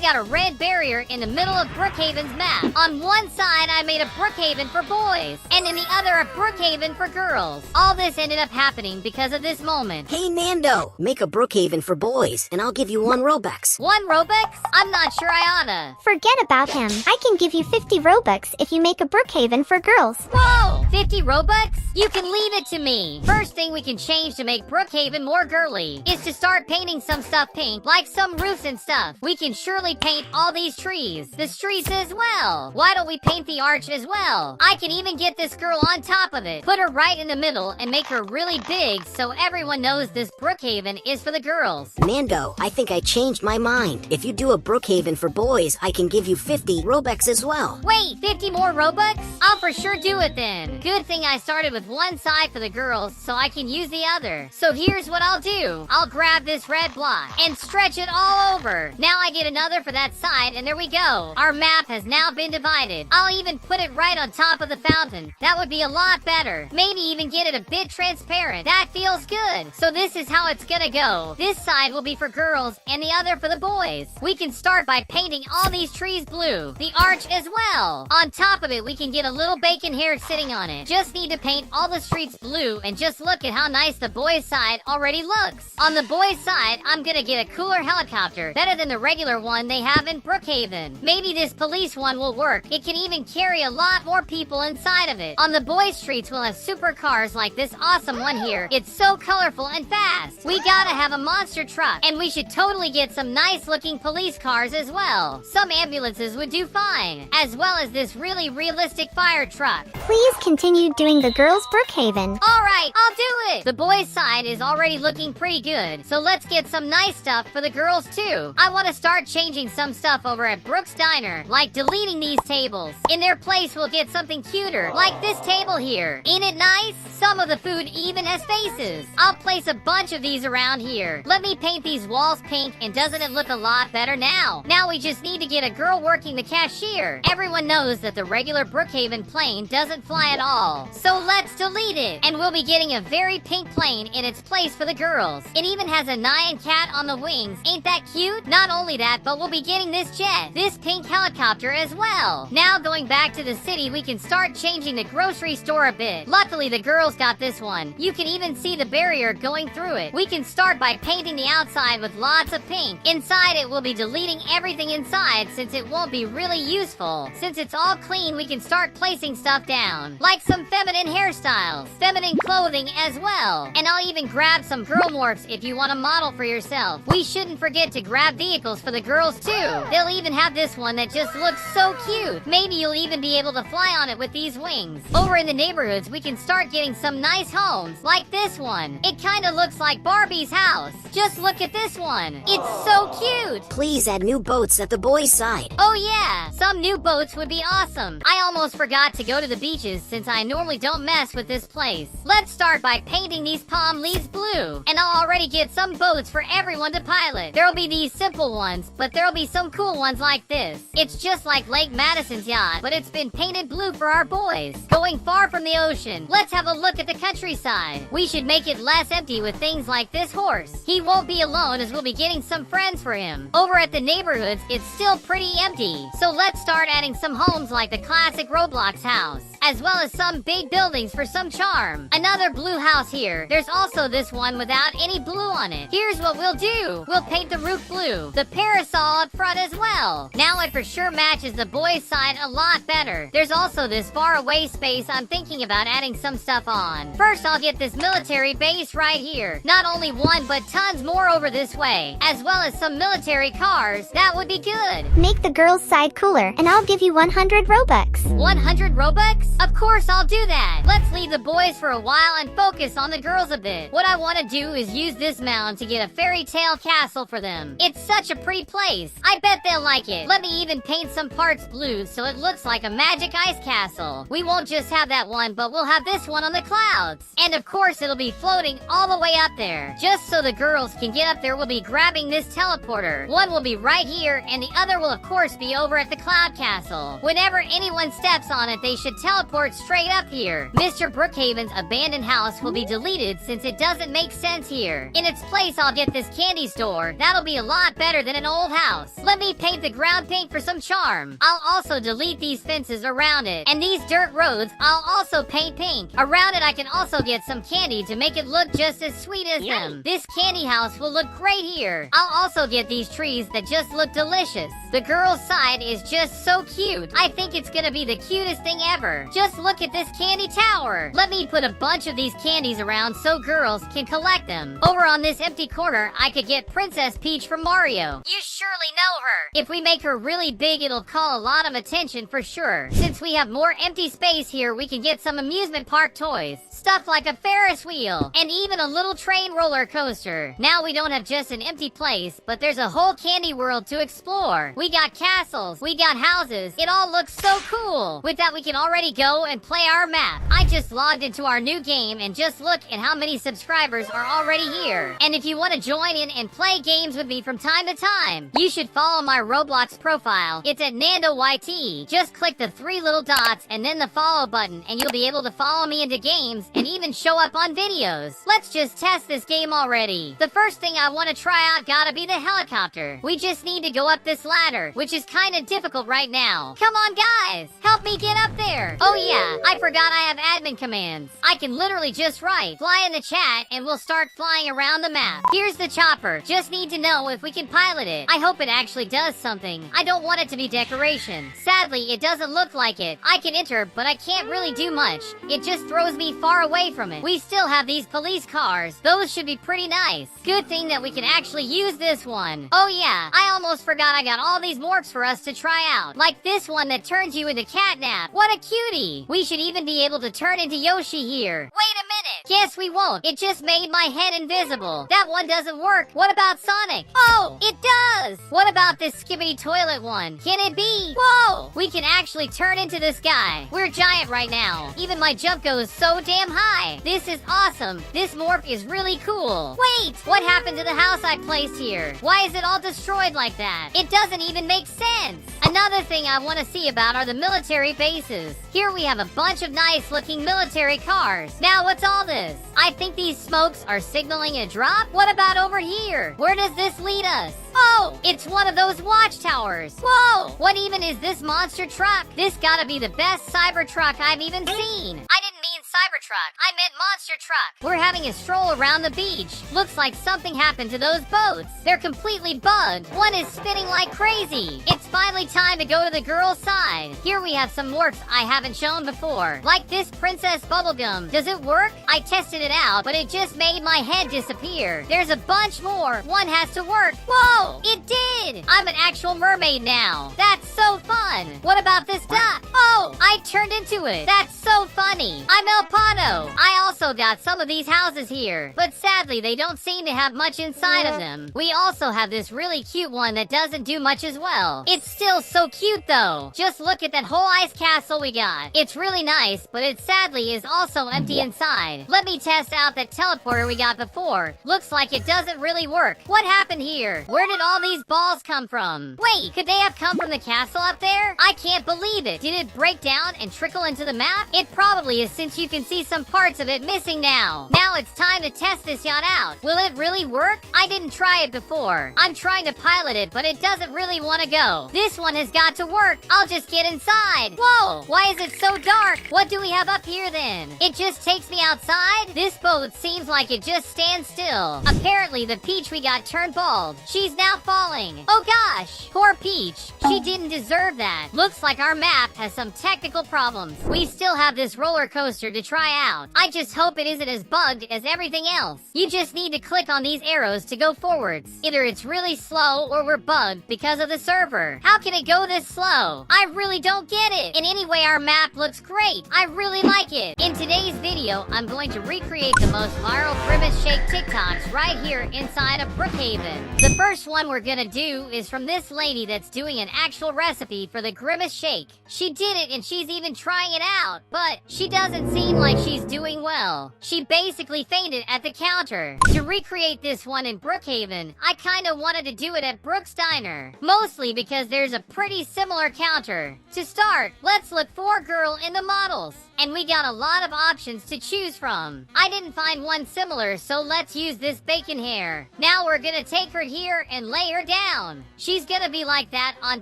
got a red barrier in the middle of Brookhaven's map. On one side, I made a Brookhaven for boys, and in the other, a Brookhaven for girls. All this ended up happening because of this moment. Hey, Nando, make a Brookhaven for boys, and I'll give you 1 Robux. 1 Robux? I'm not sure I oughta. Forget about him. I can give you 50 Robux if you make a Brookhaven for girls. Whoa! 50 Robux? You can leave it to me. First thing we can change to make Brookhaven more girly is to start painting some stuff pink, like some roofs and stuff. We can surely paint all these trees, the streets as well. Why don't we paint the arch as well? I can even get this girl on top of it, put her right in the middle, and make her really big so everyone knows this Brookhaven is for the girls. Nando, I think I changed my mind. If you do a Brookhaven for boys, I can give you 50 Robux as well. Wait, 50 more Robux? I'll for sure do it then. Good thing I started with one side for the girls so I can use the other. So here's what I'll do. I'll grab this red block and stretch it all over. Now I get another for that side, and there we go. Our map has now been divided. I'll even put it right on top of the fountain. That would be a lot better. Maybe even get it a bit transparent. That feels good. So this is how it's gonna go. This side will be for girls and the other for the boys. We can start by painting all these trees blue. The arch as well. On top of it, we can get a little bacon hair sitting on it. Just need to paint all the streets blue, and just look at how nice the boys' side already looks. On the boys' side, I'm gonna get a cooler helicopter, better than the regular one they have in Brookhaven. Maybe this police one will work. It can even carry a lot more people inside of it. On the boys' streets, we'll have supercars like this awesome one here. It's so colorful and fast. We gotta have a monster truck, and we should totally get some nice looking police cars as well. Some ambulances would do fine, as well as this really realistic fire truck. Please continue doing the girls' Brookhaven. Alright, I'll do it! The boys' side is already looking pretty good, so let's get some nice stuff for the girls too. I want to start changing some stuff over at Brooks Diner, like deleting these tables. In their place, we'll get something cuter, like this table here. Ain't it nice? Some of the food even has faces. I'll place a bunch of these around here. Let me paint these walls pink, and doesn't it look a lot better now? Now we just need to get a girl working the cashier. Everyone knows that the regular Brookhaven plane doesn't fly at all, so let's delete it. And we'll be getting a very pink plane in its place for the girls. It even has a Nyan cat on the wings. Ain't that cute? Not only that, but we'll be getting this jet, this pink helicopter as well. Now going back to the city, we can start changing the grocery store a bit. Luckily, the girls got this one. You can even see the barrier going through it. We can start by painting the outside with lots of pink. Inside it, we'll be deleting everything inside since it won't be really useful. Since it's all clean, we can start placing stuff down, like some feminine hairstyles, feminine clothing as well. And I'll even grab some girl morphs if you want to model for yourself. We shouldn't forget to grab vehicles for the girls too. They'll even have this one that just looks so cute. Maybe you'll even be able to fly on it with these wings. Over in the neighborhoods, we can start getting some nice homes, like this one. It kind of looks like Barbie's house. Just look at this one. It's so cute. Please add new boats at the boys' side. Oh yeah, some new boats would be awesome. I almost forgot to go to the beaches since I normally don't mess with this place. Let's start by painting these palm leaves blue, and I'll already get some boats for everyone to pilot. There'll be these simple ones, but there'll be some cool ones like this. It's just like Lake Madison's yacht, but it's been painted blue for our boys. Going far from the ocean, let's have a look at the countryside. We should make it less empty with things like this horse. He won't be alone as we'll be getting some friends for him. Over at the neighborhoods, it's still pretty empty, so let's start adding some homes like the classic Roblox house, as well as some big buildings for some charm. Another blue house here. There's also this one without any blue on it. Here's what we'll do. We'll paint the roof blue, the parasol up front as well. Now it for sure matches the boys' side a lot better. There's also this far away space I'm thinking about adding some stuff on. First, I'll get this military base right here. Not only one, but tons more over this way, as well as some military cars. That would be good. Make the girls' side cooler, and I'll give you 100 Robux. 100 Robux? Of course I'll do that. Let's leave the boys for a while and focus on the girls a bit. What I want to do is use this mound to get a fairy tale castle for them. It's such a pretty place. I bet they'll like it. Let me even paint some parts blue so it looks like a magic ice castle. We won't just have that one, but we'll have this one on the clouds. And of course it'll be floating all the way up there. Just so the girls can get up there, we'll be grabbing this teleporter. One will be right here, and the other will of course be over at the cloud castle. Whenever anyone steps on it, they should teleport straight up here. Mr. Brookhaven's abandoned house will be deleted since it doesn't make sense here. In its place, I'll get this candy store. That'll be a lot better than an old house. house. Let me paint the ground pink for some charm. I'll also delete these fences around it. And these dirt roads, I'll also paint pink. Around it, I can also get some candy to make it look just as sweet as them. This candy house will look great here. I'll also get these trees that just look delicious. The girls' side is just so cute. I think it's gonna be the cutest thing ever. Just look at this candy tower. Let me put a bunch of these candies around so girls can collect them. Over on this empty corner, I could get Princess Peach from Mario. You surely know her. If we make her really big, it'll call a lot of attention for sure. Since we have more empty space here, we can get some amusement park toys. Stuff like a Ferris wheel, and even a little train roller coaster. Now we don't have just an empty place, but there's a whole candy world to explore. We got castles, we got houses. It all looks so cool. With that, we can already go and play our map. I just logged into our new game and just look at how many subscribers are already here. And if you want to join in and play games with me from time to time, you should follow my Roblox profile. It's at NandoYT. Just click the 3 little dots and then the follow button, and you'll be able to follow me into games and even show up on videos. Let's just test this game already. The first thing I want to try out gotta be the helicopter. We just need to go up this ladder, which is kind of difficult right now. Come on, guys, help me get up there. Oh yeah, I forgot I have admin commands. I can literally just write fly in the chat and we'll start flying around the map. Here's the chopper. Just need to know if we can pilot it. I hope it actually does something. I don't want it to be decoration. Sadly, it doesn't look like it. I can enter, but I can't really do much. It just throws me far away from it. We still have these police cars. Those should be pretty nice. Good thing that we can actually use this one. Oh yeah, I almost forgot I got all these morphs for us to try out. Like this one that turns you into Catnap. What a cutie. We should even be able to turn into Yoshi here. Wait a minute. Guess we won't. It just made my head invisible. That one doesn't work. What about Sonic? Oh, it does. What about this skibbity toilet one? Can it be? Whoa, we can actually turn into this guy. We're giant right now. Even my jump goes so damn high. This is awesome. This morph is really cool. Wait, what happened to the house I placed here? Why is it all destroyed like that? It doesn't even make sense. Another thing I want to see about are the military bases. Here we have a bunch of nice looking military cars. Now what's all this? I think these smokes are signaling a drop. What about over here? Where does this lead us? Oh, it's one of those watchtowers. Whoa, what even is this monster truck? This gotta be the best cyber truck I've even seen. I didn't mean Cybertruck. I meant monster truck. We're having a stroll around the beach. Looks like something happened to those boats. They're completely bugged. One is spinning like crazy. It's finally time to go to the girls' side. Here we have some morphs I haven't shown before. Like this Princess Bubblegum. Does it work? I tested it out, but it just made my head disappear. There's a bunch more. One has to work. Whoa, it did. I'm an actual mermaid now. That's so fun. What about this duck? Oh, I turned into it. That's so funny. I'm El Pato. I also got some of these houses here, but sadly they don't seem to have much inside of them. We also have this really cute one that doesn't do much as well. It's still so cute though. Just look at that whole ice castle we got. It's really nice, but it sadly is also empty inside. Let me test out that teleporter we got before. Looks like it doesn't really work. What happened here? Where did all these balls come from? Wait, could they have come from the castle up there? I can't believe it. Did it break down and trickle into the map? It probably is, since you can see some parts of it missing now. Now it's time to test this yacht out. Will it really work? I didn't try it before. I'm trying to pilot it, but it doesn't really want to go. This one has got to work. I'll just get inside. Whoa, why is it so dark? What do we have up here then? It just takes me outside? This boat seems like it just stands still. Apparently the Peach we got turned bald. She's now falling. Oh gosh, poor Peach. She didn't deserve that. Looks like our map has some technical problems. We still have this roller coaster to try out. I just hope it isn't as bugged as everything else. You just need to click on these arrows to go forwards. Either it's really slow or we're bugged because of the server. How can it go this slow? I really don't get it. And anyway, our map looks great. I really like it. In today's video, I'm going to recreate the most viral Grimace shake TikToks right here inside of Brookhaven. The first one we're gonna do is from this lady that's doing an actual recipe for the Grimace shake. She did it and she's even trying it out, but she doesn't seem like she's doing well. She basically fainted at the counter. To recreate this one in Brookhaven, I kinda wanted to do it at Brooks Diner, mostly because there's a pretty similar counter. To start, let's look for girl in the models. and we got a lot of options to choose from. I didn't find one similar, so let's use this bacon hair. Now we're gonna take her here and lay her down. She's gonna be like that on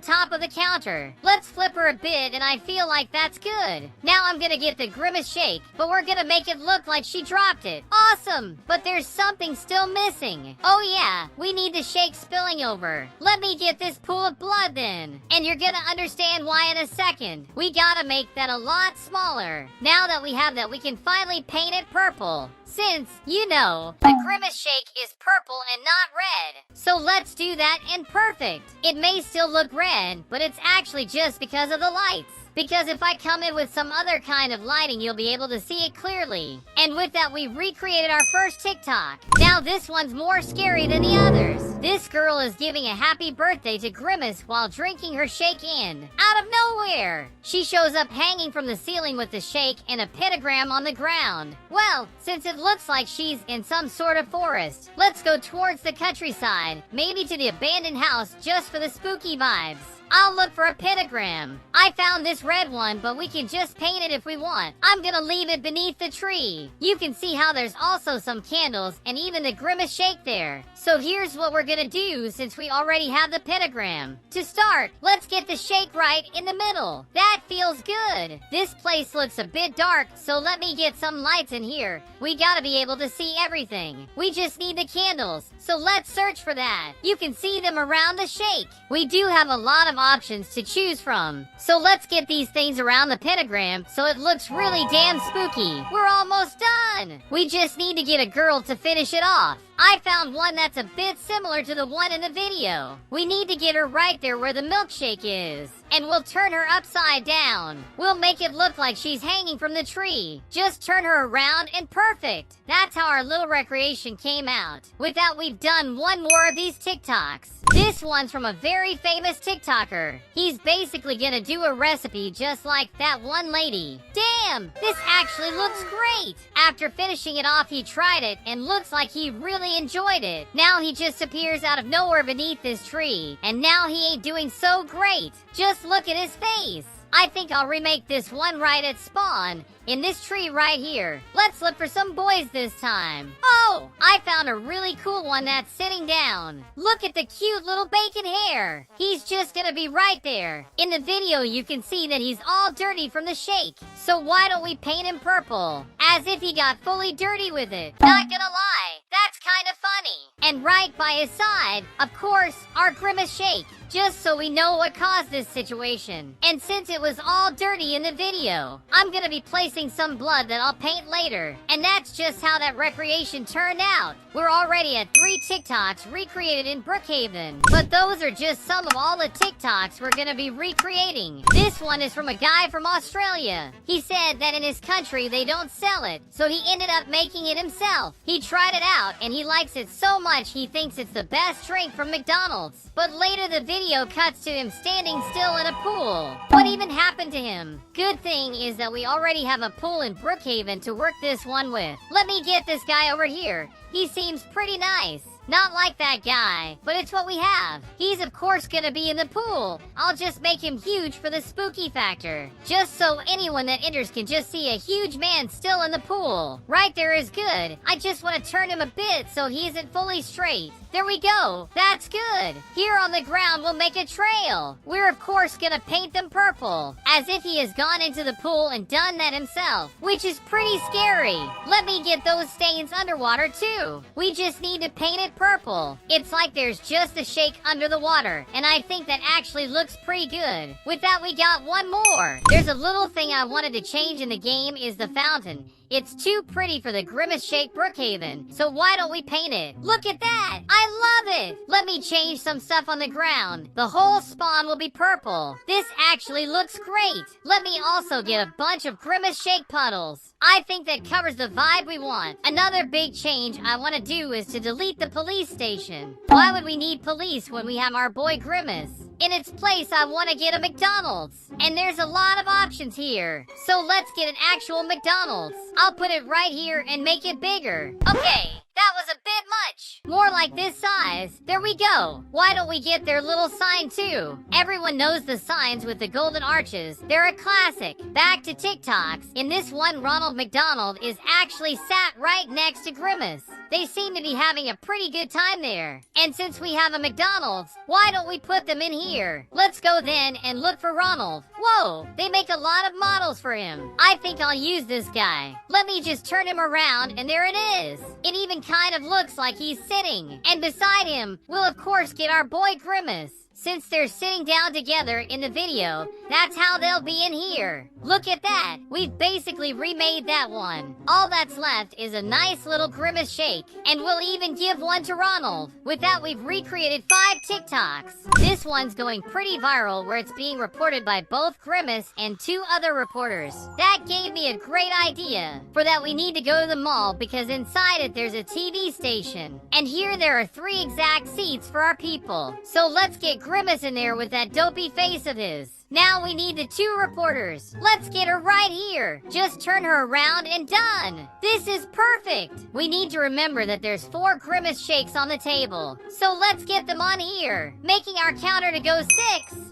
top of the counter. Let's flip her a bit, and I feel like that's good. Now I'm gonna get the Grimace shake, but we're gonna make it look like she dropped it. Awesome! But there's something still missing. Oh yeah, we need the shake spilling over. Let me get this pool of blood then. And you're gonna understand why in a second. We gotta make that a lot smaller. Now that we have that, we can finally paint it purple. Since, you know, the Grimace shake is purple and not red. So let's do that in perfect. It may still look red, but it's actually just because of the lights. Because if I come in with some other kind of lighting, you'll be able to see it clearly. And with that, we recreated our first TikTok. Now this one's more scary than the others. This girl is giving a happy birthday to Grimace while drinking her shake in. Out of nowhere! She shows up hanging from the ceiling with the shake and a pentagram on the ground. Well, since it looks like she's in some sort of forest, let's go towards the countryside. Maybe to the abandoned house just for the spooky vibes. I'll look for a pentagram. I found this red one, but we can just paint it if we want. I'm gonna leave it beneath the tree. You can see how there's also some candles and even the Grimace shake there. So here's what we're gonna do since we already have the pentagram. To start, let's get the shake right in the middle. That feels good. This place looks a bit dark, so let me get some lights in here. We gotta be able to see everything. We just need the candles, so let's search for that. You can see them around the shake. We do have a lot of options to choose from. So let's get these things around the pentagram so it looks really damn spooky. We're almost done. We just need to get a girl to finish it off. I found one that's a bit similar to the one in the video. We need to get her right there where the milkshake is. And we'll turn her upside down. We'll make it look like she's hanging from the tree. Just turn her around and perfect. That's how our little recreation came out. With that, we've done one more of these TikToks. This one's from a very famous TikToker. He's basically gonna do a recipe just like that one lady. Damn, this actually looks great. After finishing it off, he tried it and looks like he really enjoyed it. Now he just appears out of nowhere beneath this tree. And now he ain't doing so great. Just look at his face. I think I'll remake this one right at spawn, in this tree right here. Let's look for some boys this time. Oh, I found a really cool one that's sitting down. Look at the cute little bacon hair. He's just gonna be right there. In the video, you can see that he's all dirty from the shake. So why don't we paint him purple? As if he got fully dirty with it. Not gonna lie, that's kind of funny. And right by his side, of course, our Grimace shake. Just so we know what caused this situation. And since it was all dirty in the video, I'm gonna be placing some blood that I'll paint later. And that's just how that recreation turned out. We're already at 3 TikToks recreated in Brookhaven. But those are just some of all the TikToks we're gonna be recreating. This one is from a guy from Australia. He said that in his country they don't sell it, so he ended up making it himself. He tried it out and he likes it so much he thinks it's the best drink from McDonald's. But later the video cuts to him standing still in a pool. What even happened to him? Good thing is that we already have a pool in Brookhaven to work this one with. Let me get this guy over here. He seems pretty nice. Not like that guy, but it's what we have. He's of course gonna be in the pool. I'll just make him huge for the spooky factor. Just so anyone that enters can just see a huge man still in the pool. Right there is good. I just want to turn him a bit so he isn't fully straight. There we go. That's good. Here on the ground, we'll make a trail. We're of course gonna paint them purple, as if he has gone into the pool and done that himself, which is pretty scary. Let me get those stains underwater too. We just need to paint it purple. It's like there's just a shake under the water, and I think that actually looks pretty good. With that, we got one more. There's a little thing I wanted to change in the game is the fountain. It's too pretty for the Grimace shake Brookhaven, so why don't we paint it? Look at that! I love it! Let me change some stuff on the ground. The whole spawn will be purple. This actually looks great. Let me also get a bunch of Grimace shake puddles. I think that covers the vibe we want. Another big change I want to do is to delete the police station. Why would we need police when we have our boy Grimace? In its place, I want to get a McDonald's. And there's a lot of options here. So let's get an actual McDonald's. I'll put it right here and make it bigger. Okay, That was a bit much. More like this size. There we go. Why don't we get their little sign too? Everyone knows the signs with the golden arches. They're a classic. Back to TikToks. In this one, Ronald McDonald is actually sat right next to Grimace. They seem to be having a pretty good time there. And since we have a McDonald's, why don't we put them in here? Let's go then and look for Ronald. Whoa, they make a lot of models for him. I think I'll use this guy. Let me just turn him around and there it is. It even kind of looks like he's sitting. And beside him, we'll of course get our boy Grimace. Since they're sitting down together in the video, that's how they'll be in here. Look at that. We've basically remade that one. All that's left is a nice little Grimace shake. And we'll even give one to Ronald. With that, we've recreated 5 TikToks. This one's going pretty viral where it's being reported by both Grimace and 2 other reporters. That gave me a great idea. For that, we need to go to the mall because inside it there's a TV station. And here there are 3 exact seats for our people. So let's get Grimace in there with that dopey face of his. Now we need the 2 reporters. Let's get her right here. Just turn her around and done. This is perfect. We need to remember that there's 4 Grimace shakes on the table. So let's get them on here, making our counter to go 6.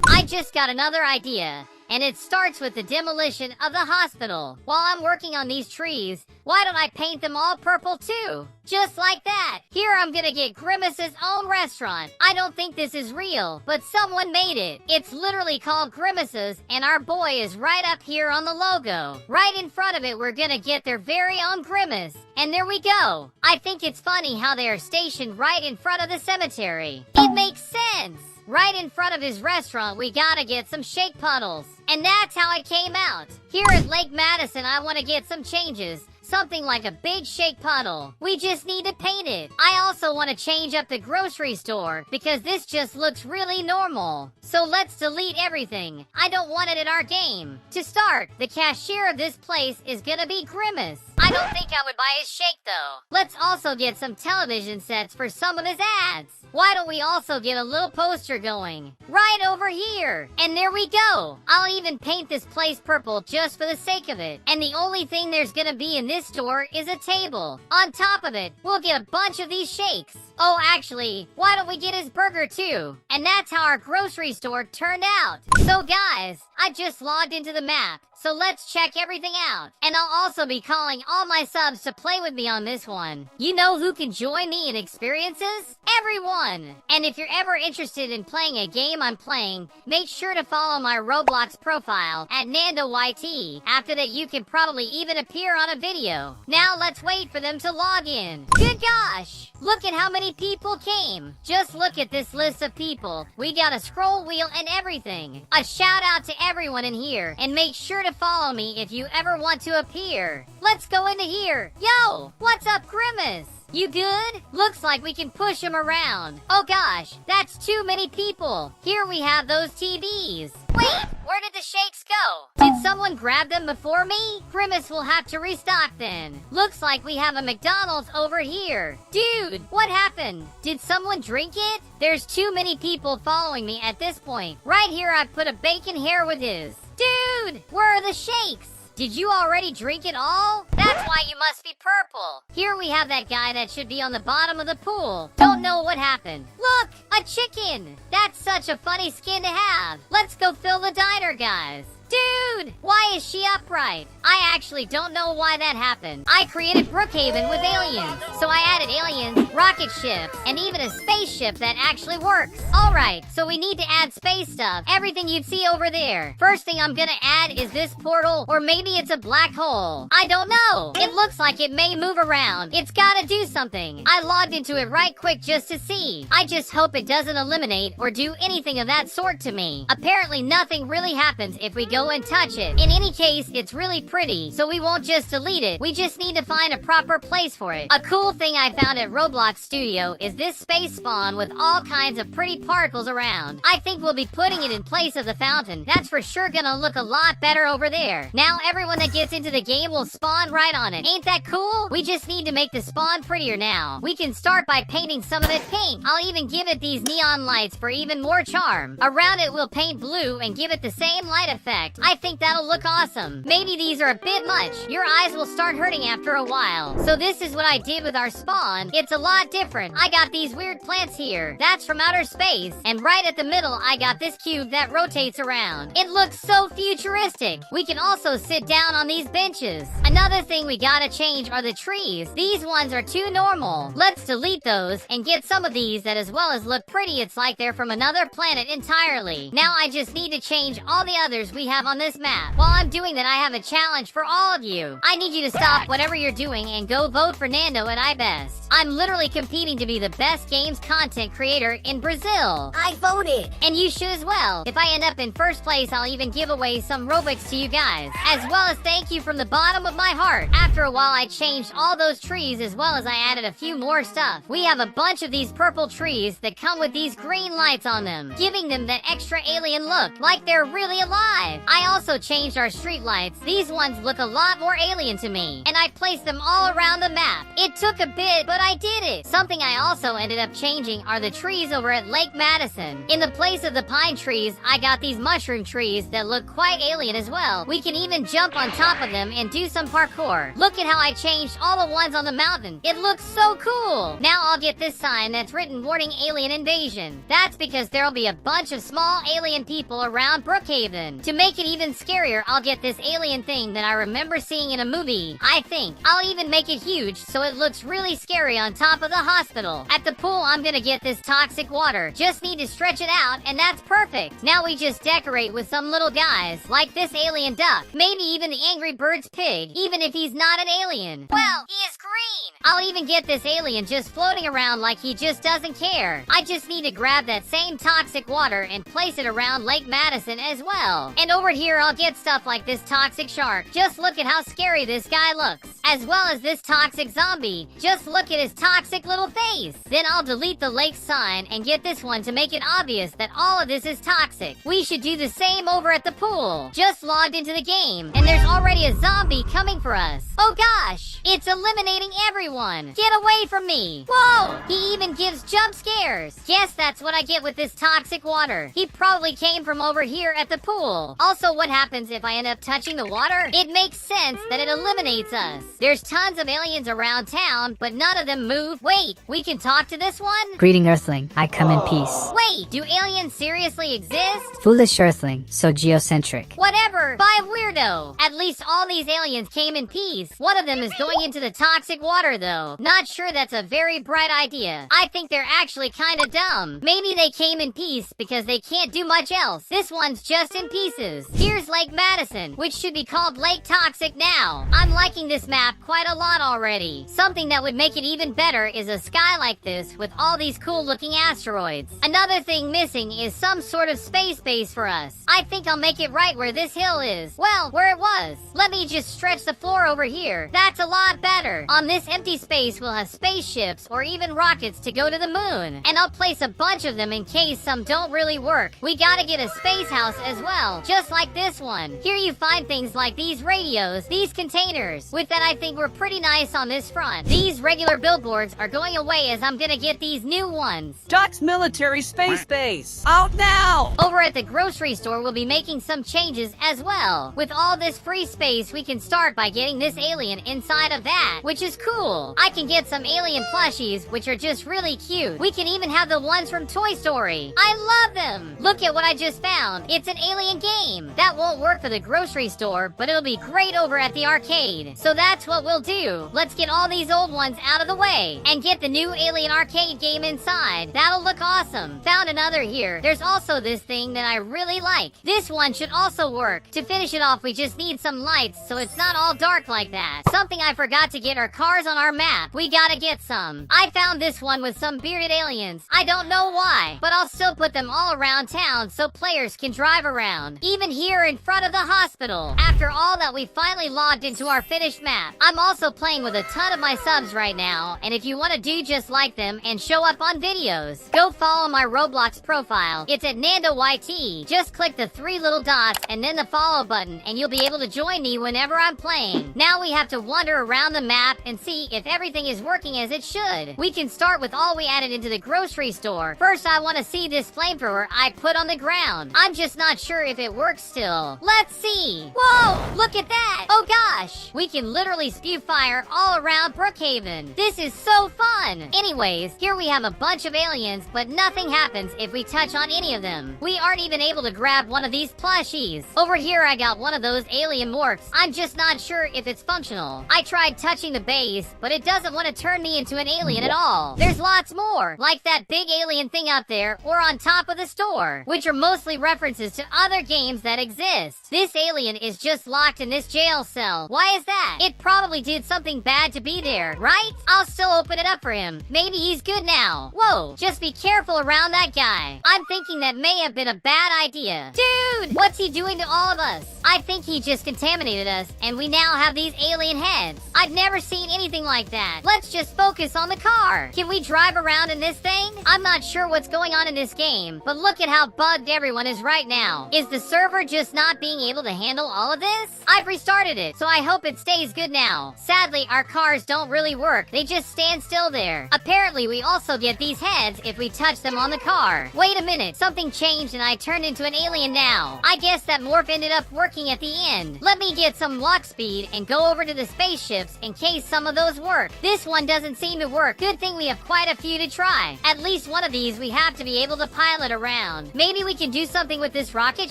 I just got another idea. And it starts with the demolition of the hospital. While I'm working on these trees, why don't I paint them all purple too? Just like that. Here I'm gonna get Grimace's own restaurant. I don't think this is real, but someone made it. It's literally called Grimace's, and our boy is right up here on the logo. Right in front of it, we're gonna get their very own Grimace. And there we go. I think it's funny how they are stationed right in front of the cemetery. It makes sense. Right in front of his restaurant, we gotta get some shake puddles. And that's how it came out. Here at Lake Madison, I want to get some changes. Something like a big shake puddle. We just need to paint it. I also want to change up the grocery store because this just looks really normal. So let's delete everything. I don't want it in our game. To start, the cashier of this place is gonna be Grimace. I don't think I would buy his shake though. Let's also get some television sets for some of his ads. Why don't we also get a little poster going? Right over here. And there we go. I'll even paint this place purple just for the sake of it. And the only thing there's gonna be in this store is a table. On top of it, we'll get a bunch of these shakes. Oh, actually, why don't we get his burger too? And that's how our grocery store turned out. So guys, I just logged into the map. So let's check everything out. And I'll also be calling all my subs to play with me on this one. You know who can join me in experiences? Everyone! And if you're ever interested in playing a game I'm playing, make sure to follow my Roblox profile at NandoYT. After that, you can probably even appear on a video. Now let's wait for them to log in. Good gosh! Look at how many people came. Just look at this list of people. We got a scroll wheel and everything. A shout out to everyone in here, and make sure to follow me if you ever want to appear. Let's go into here. Yo, what's up, Grimace? You good? Looks like we can push him around. Oh gosh, that's too many people. Here we have those TVs. Wait, where did the shakes go? Did someone grab them before me? Grimace will have to restock then. Looks like we have a McDonald's over here. Dude, what happened? Did someone drink it? There's too many people following me at this point. Right here I've put a bacon hair with his. Dude, where are the shakes? Did you already drink it all? That's why you must be purple. Here we have that guy that should be on the bottom of the pool. Don't know what happened. Look, a chicken. That's such a funny skin to have. Let's go fill the diner, guys. Dude, why is she upright? I actually don't know why that happened. I created Brookhaven with aliens. So I added aliens, rocket ships, and even a spaceship that actually works. Alright, so we need to add space stuff. Everything you'd see over there. First thing I'm gonna add is this portal, or maybe it's a black hole. I don't know. It looks like it may move around. It's gotta do something. I logged into it right quick just to see. I just hope it doesn't eliminate or do anything of that sort to me. Apparently nothing really happens if we go and touch it. In any case, it's really pretty, so we won't just delete it. We just need to find a proper place for it. A cool thing I found at Roblox Studio is this space spawn with all kinds of pretty particles around. I think we'll be putting it in place of the fountain. That's for sure gonna look a lot better over there. Now everyone that gets into the game will spawn right on it. Ain't that cool? We just need to make the spawn prettier now. We can start by painting some of it pink. I'll even give it these neon lights for even more charm. Around it we'll paint blue and give it the same light effect. effect. I think that'll look awesome. Maybe these are a bit much. Your eyes will start hurting after a while. So this is what I did with our spawn. It's a lot different. I got these weird plants here. That's from outer space. And right at the middle, I got this cube that rotates around. It looks so futuristic. We can also sit down on these benches. Another thing we gotta change are the trees. These ones are too normal. Let's delete those and get some of these that as well as look pretty. It's like they're from another planet entirely. Now I just need to change all the others we have on this map. While I'm doing that, I have a challenge for all of you. I need you to stop whatever you're doing and go vote for Nando at iBest. I'm literally competing to be the best games content creator in Brazil. I voted. And you should as well. If I end up in first place, I'll even give away some Robux to you guys. As well as thank you from the bottom of my heart. After a while, I changed all those trees as well as I added a few more stuff. We have a bunch of these purple trees that come with these green lights on them, giving them that extra alien look, like they're really alive. I also changed our street lights. These ones look a lot more alien to me, and I placed them all around the map. It took a bit, but I did it. Something I also ended up changing are the trees over at Lake Madison. In the place of the pine trees, I got these mushroom trees that look quite alien as well. We can even jump on top of them and do some parkour. Look at how I changed all the ones on the mountain. It looks so cool. Now I'll get this sign that's written warning alien invasion. That's because there'll be a bunch of small alien people around Brookhaven. To make it even scarier, I'll get this alien thing that I remember seeing in a movie. I think I'll even make it huge so it looks really scary on top of the hospital. At the pool, I'm gonna get this toxic water. Just need to stretch it out and that's perfect. Now we just decorate with some little guys, like this alien duck. Maybe even the Angry Bird's pig, even if he's not an alien. Well, he is green. I'll even get this alien just floating around like he just doesn't care. I just need to grab that same toxic water and place it around Lake Madison as well. And over here, I'll get stuff like this toxic shark. Just look at how scary this guy looks. As well as this toxic zombie. Just look at his toxic little face. Then I'll delete the lake sign and get this one to make it obvious that all of this is toxic. We should do the same over at the pool. Just logged into the game, and there's already a zombie coming for us. Oh gosh, it's eliminating everyone. Get away from me. Whoa, he even gives jump scares. Guess that's what I get with this toxic water. He probably came from over here at the pool. Also, what happens if I end up touching the water? It makes sense that it eliminates us. There's tons of aliens around town, but none of them move. Wait, we can talk to this one? Greeting, Earthling. I come in peace. Wait, do aliens seriously exist? Foolish Earthling, so geocentric. Whatever, by weirdo. At least all these aliens came in peace. One of them is going into the toxic water though. Not sure that's a very bright idea. I think they're actually kinda dumb. Maybe they came in peace because they can't do much else. This one's just in pieces. Here's Lake Madison, which should be called Lake Toxic now. I'm liking this map quite a lot already. Something that would make it even better is a sky like this with all these cool looking asteroids. Another thing missing is some sort of space base for us. I think I'll make it right where this hill is. Well, where it was. Let me just stretch the floor over here. That's a lot better. On this empty space, we'll have spaceships or even rockets to go to the moon. And I'll place a bunch of them in case some don't really work. We gotta get a space house as well, just like this one. Here you find things like these radios, these containers. With that, I think we're pretty nice on this front. These regular billboards are going away as I'm gonna get these new ones. Doc's military space base. Out now! Over at the grocery store, we'll be making some changes as well. With all this free space, we can start by getting this alien inside of that, which is cool. I can get some alien plushies, which are just really cute. We can even have the ones from Toy Story. I love them! Look at what I just found. It's an alien game. That won't work for the grocery store, but it'll be great over at the arcade. So that's what we'll do. Let's get all these old ones out of the way and get the new alien arcade game inside. That'll look awesome. Found another here. There's also this thing that I really like. This one should also work. To finish it off, we just need some lights so it's not all dark like that. Something I forgot to get are cars on our map. We gotta get some. I found this one with some bearded aliens. I don't know why, but I'll still put them all around town so players can drive around. Even here in front of the hospital. After all that, we finally logged into our finished map. I'm also playing with a ton of my subs right now, and if you want to do just like them and show up on videos, go follow my Roblox profile. It's at NandoYT. Just click the 3 little dots and then the follow button and you'll be able to join me whenever I'm playing. Now we have to wander around the map and see if everything is working as it should. We can start with all we added into the grocery store. First, I want to see this flamethrower I put on the ground. I'm just not sure if it works still. Let's see. Whoa, look at that. Oh gosh, we can literally spew fire all around Brookhaven. This is so fun. Anyways, here we have a bunch of aliens, but nothing happens if we touch on any of them. We aren't even able to grab one of these plushies. Over here, I got one of those alien morphs. I'm just not sure if it's functional. I tried touching the base, but it doesn't want to turn me into an alien at all. There's lots more, like that big alien thing up there or on top of the store, which are mostly references to other games that exist. This alien is just locked in this jail cell. Why is that? It probably did something bad to be there, right? I'll still open it up for him. Maybe he's good now. Whoa, just be careful around that guy. I'm thinking that may have been a bad idea. Dude, what's he doing to all of us? I think he just contaminated us, and we now have these alien heads. I've never seen anything like that. Let's just focus on the car. Can we drive around in this thing? I'm not sure what's going on in this game, but look at how bugged everyone is right now. Is the server just not being able to handle all of this? I've restarted it, so I hope it stays good now. Sadly, our cars don't really work. They just stand still there. Apparently, we also get these heads if we touch them on the car. Wait a minute, something changed and I turned into an alien now. I guess that morph ended up working at the end. Let me get some walk speed and go over to the spaceships in case some of those work. This one doesn't seem to work. Good thing we have quite a few to try. At least one of these we have to be able to pilot around. Maybe we can do something with this rocket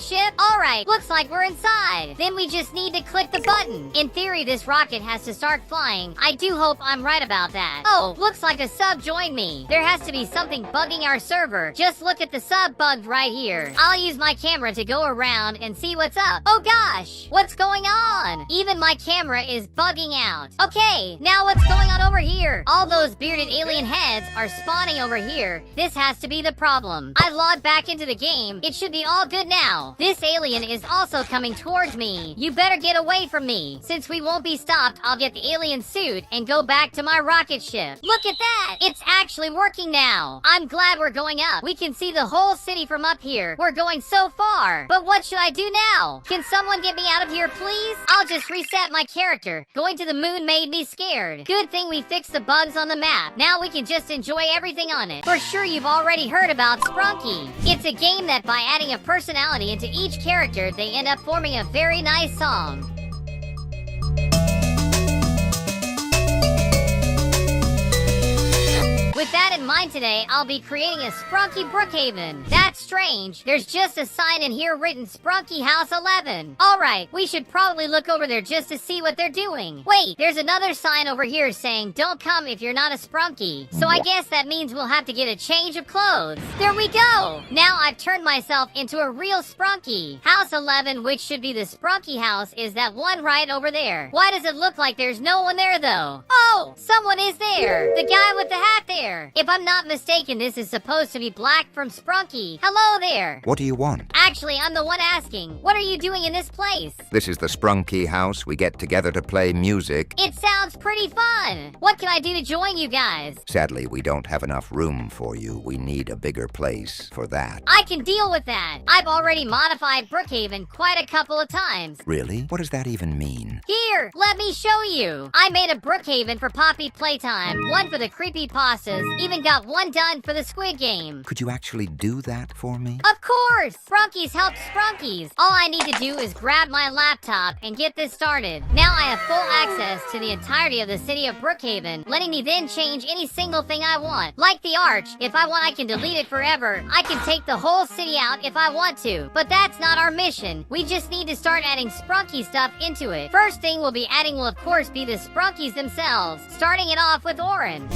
ship? Alright, looks like we're inside. Then we just need to click the button. In theory, this rocket has to start flying. I do hope I'm right about that. Oh, looks like a sub joined me. There has to be something bugging our server. Just look at the sub bugged right here. I'll use my camera to go around and see what's up. Oh gosh, what's going on? Even my camera is bugging out. Okay, now what's going on over here? All those bearded alien heads are spawning over here. This has to be the problem. I logged back into the game. It should be all good now. This alien is also coming towards me. You better get away from me. Since we won't be stopped, I'll get the alien suit and go back to my rocket ship. Look at that! It's actually working now. I'm glad we're going up. We can see the whole city from up here. We're going so far. But what should I do now? Can someone get me out of here, please? I'll just reset my character. Going to the moon made me scared. Good thing we fixed the bugs on the map. Now we can just enjoy everything on it. For sure you've already heard about Sprunki. It's a game that by adding a personality into each character, they end up forming a very nice song. With that in mind today, I'll be creating a Sprunki Brookhaven. That's strange. There's just a sign in here written Sprunki House 11. Alright, we should probably look over there just to see what they're doing. Wait, there's another sign over here saying don't come if you're not a Sprunki. So I guess that means we'll have to get a change of clothes. There we go! Now I've turned myself into a real Sprunki. House 11, which should be the Sprunki house, is that one right over there. Why does it look like there's no one there though? Oh, someone is there! The guy with the hat there! If I'm not mistaken, this is supposed to be Black from Sprunki. Hello there! What do you want? Actually, I'm the one asking. What are you doing in this place? This is the Sprunki house. We get together to play music. It sounds pretty fun! What can I do to join you guys? Sadly, we don't have enough room for you. We need a bigger place for that. I can deal with that! I've already modified Brookhaven quite a couple of times. Really? What does that even mean? Here, let me show you! I made a Brookhaven for Poppy Playtime, one for the creepypastas, even got one done for the Squid Game. Could you actually do that for me? Of course! Sprunkies help Sprunkies. All I need to do is grab my laptop and get this started. Now I have full access to the entirety of the city of Brookhaven, letting me then change any single thing I want. Like the arch, if I want I can delete it forever. I can take the whole city out if I want to. But that's not our mission. We just need to start adding Sprunki stuff into it. First thing we'll be adding will of course be the Sprunkies themselves, starting it off with Oren.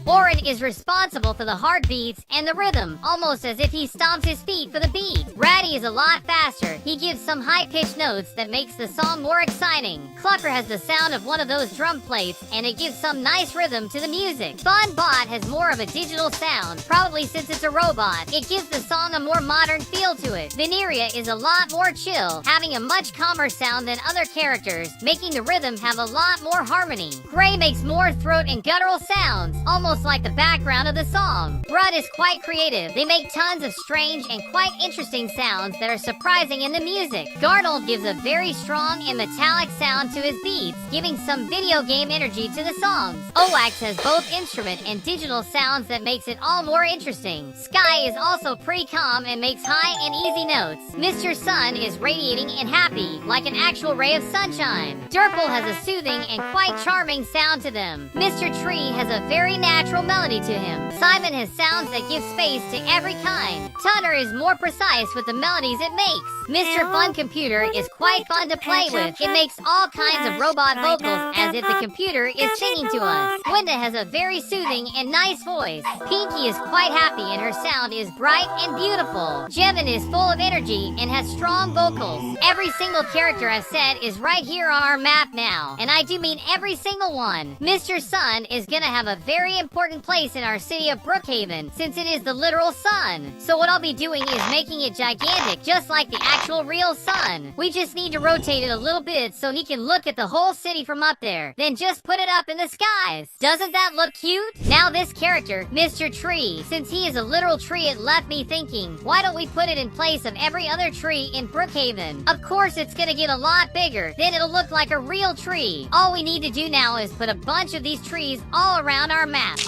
Oren is responsible for the heartbeats and the rhythm, almost as if he stomps his feet for the beat. Ratty is a lot faster. He gives some high-pitched notes that makes the song more exciting. Clucker has the sound of one of those drum plates, and it gives some nice rhythm to the music. Fun Bot has more of a digital sound, probably since it's a robot. It gives the song a more modern feel to it. Veneria is a lot more chill, having a much calmer sound than other characters, making the rhythm have a lot more harmony. Gray makes more throat and guttural sounds, almost almost like the background of the song. Brud is quite creative. They make tons of strange and quite interesting sounds that are surprising in the music. Garnold gives a very strong and metallic sound to his beats, giving some video game energy to the songs. Owax has both instrument and digital sounds that makes it all more interesting. Sky is also pretty calm and makes high and easy notes. Mr. Sun is radiating and happy, like an actual ray of sunshine. Durple has a soothing and quite charming sound to them. Mr. Tree has a very natural melody to him. Simon has sounds that give space to every kind. Tunner is more precise with the melodies it makes. Mr. Fun Computer is quite fun to play with. It makes all kinds of robot vocals as if the computer is singing to us. Gwenda has a very soothing and nice voice. Pinky is quite happy and her sound is bright and beautiful. Jevin is full of energy and has strong vocals. Every single character I've said is right here on our map now, and I do mean every single one. Mr. Sun is gonna have a very important place in our city of Brookhaven, since it is the literal sun. So what I'll be doing is making it gigantic, just like the actual real sun. We just need to rotate it a little bit so he can look at the whole city from up there. Then just put it up in the skies. Doesn't that look cute? Now this character, Mr. Tree, since he is a literal tree, it left me thinking, why don't we put it in place of every other tree in Brookhaven? Of course it's gonna get a lot bigger, then it'll look like a real tree. All we need to do now is put a bunch of these trees all around our map.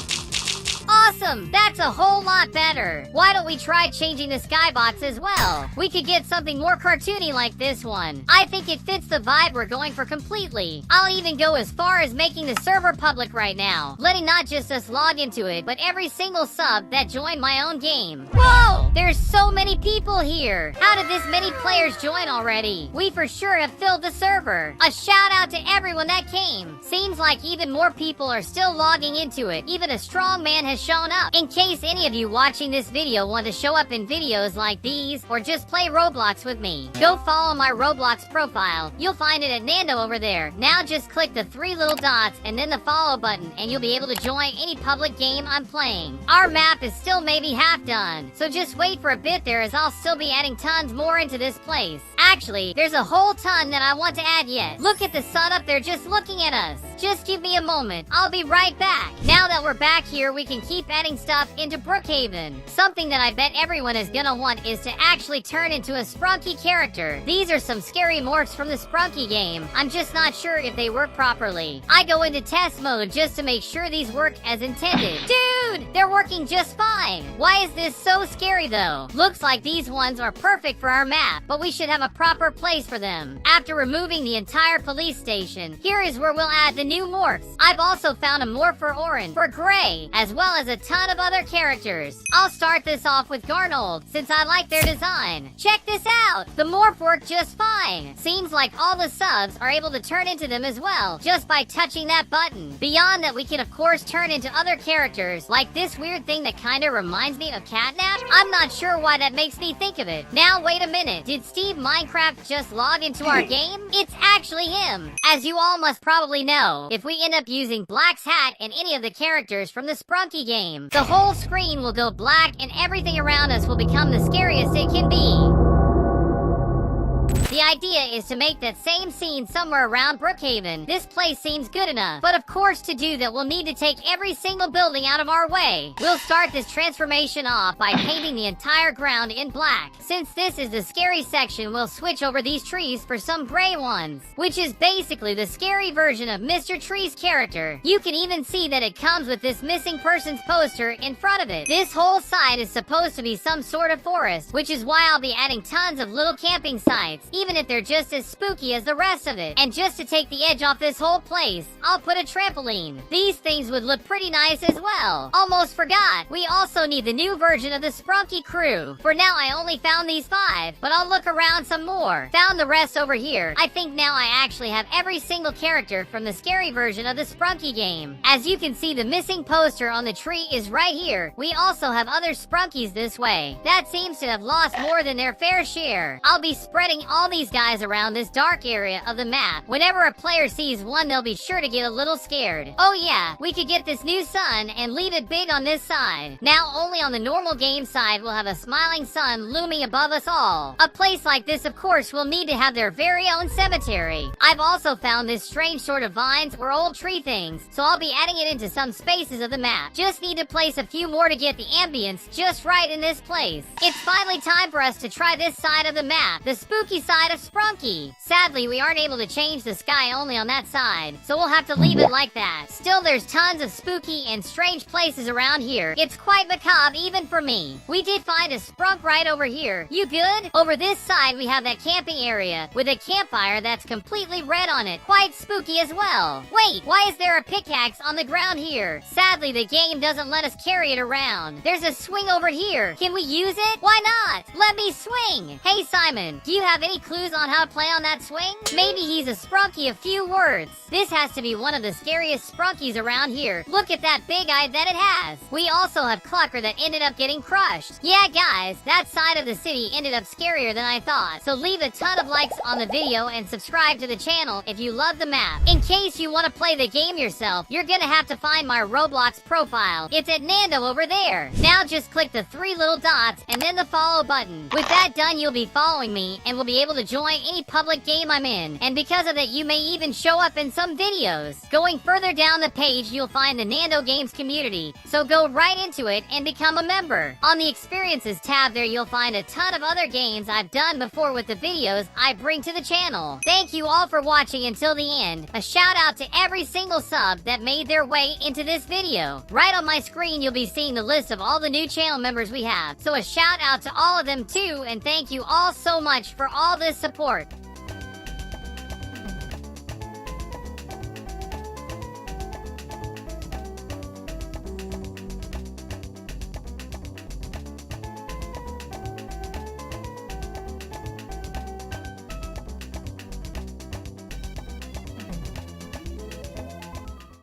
Awesome! That's a whole lot better. Why don't we try changing the skybox as well? We could get something more cartoony like this one. I think it fits the vibe we're going for completely. I'll even go as far as making the server public right now, letting not just us log into it, but every single sub that joined my own game. Whoa! There's so many people here. How did this many players join already? We for sure have filled the server. A shout out to everyone that came. Seems like even more people are still logging into it. Even a strong man has shown up. In case any of you watching this video want to show up in videos like these or just play Roblox with me, go follow my Roblox profile. You'll find it at Nando over there. Now just click the 3 little dots and then the follow button and you'll be able to join any public game I'm playing. Our map is still maybe half done, so just wait for a bit there as I'll still be adding tons more into this place. Actually, there's a whole ton that I want to add yet. Look at the sun up there just looking at us. Just give me a moment. I'll be right back. Now that we're back here, we can keep adding stuff into Brookhaven. Something that I bet everyone is gonna want is to actually turn into a Sprunki character. These are some scary morphs from the Sprunki game. I'm just not sure if they work properly. I go into test mode just to make sure these work as intended. Dude, they're working just fine. Why is this so scary though? Looks like these ones are perfect for our map, but we should have a proper place for them. After removing the entire police station, here is where we'll add the new morphs. I've also found a morph for Orin, for Gray, as well as a ton of other characters. I'll start this off with Garnold, since I like their design. Check this out! The morph worked just fine. Seems like all the subs are able to turn into them as well, just by touching that button. Beyond that, we can of course turn into other characters, like this weird thing that kinda reminds me of Catnap. I'm not sure why that makes me think of it. Now wait a minute, did Steve Minecraft just log into our game? It's actually him. As you all must probably know, if we end up using Black's hat and any of the characters from the Sprunki game, the whole screen will go black and everything around us will become the scariest it can be. The idea is to make that same scene somewhere around Brookhaven. This place seems good enough, but of course to do that we'll need to take every single building out of our way. We'll start this transformation off by painting the entire ground in black. Since this is the scary section, we'll switch over these trees for some gray ones, which is basically the scary version of Mr. Tree's character. You can even see that it comes with this missing person's poster in front of it. This whole side is supposed to be some sort of forest, which is why I'll be adding tons of little camping sites, even if they're just as spooky as the rest of it. And just to take the edge off this whole place, I'll put a trampoline. These things would look pretty nice as well. Almost forgot, we also need the new version of the Sprunki crew. For now, I only found these 5, but I'll look around some more. Found the rest over here. I think now I actually have every single character from the scary version of the Sprunki game. As you can see, the missing poster on the tree is right here. We also have other Sprunkis this way. That seems to have lost more than their fair share. I'll be spreading all these guys around this dark area of the map. Whenever a player sees one, they'll be sure to get a little scared. Oh yeah, we could get this new sun and leave it big on this side. Now only on the normal game side we'll have a smiling sun looming above us all. A place like this, of course, will need to have their very own cemetery. I've also found this strange sort of vines or old tree things, so I'll be adding it into some spaces of the map. Just need to place a few more to get the ambience just right in this place. It's finally time for us to try this side of the map, the spooky side of Sprunki. Sadly, we aren't able to change the sky only on that side, so we'll have to leave it like that. Still, there's tons of spooky and strange places around here. It's quite macabre even for me. We did find a sprunk right over here. You good? Over this side, we have that camping area with a campfire that's completely red on it. Quite spooky as well. Wait, why is there a pickaxe on the ground here? Sadly, the game doesn't let us carry it around. There's a swing over here. Can we use it? Why not? Let me swing. Hey, Simon, do you have any clues on how to play on that swing? Maybe he's a sprunky of few words. This has to be one of the scariest sprunkies around here. Look at that big eye that it has. We also have Clucker that ended up getting crushed. Yeah, guys, that side of the city ended up scarier than I thought. So leave a ton of likes on the video and subscribe to the channel if you love the map. In case you want to play the game yourself, you're gonna have to find my Roblox profile. It's at Nando over there. Now just click the 3 little dots and then the follow button. With that done, you'll be following me and will be able to join any public game I'm in. And because of that, you may even show up in some videos. Going further down the page, you'll find the Nando Games community. So go right into it and become a member. On the experiences tab there, you'll find a ton of other games I've done before with the videos I bring to the channel. Thank you all for watching until the end. A shout out to every single sub that made their way into this video. Right on my screen, you'll be seeing the list of all the new channel members we have. So a shout out to all of them too, and thank you all so much for all this support.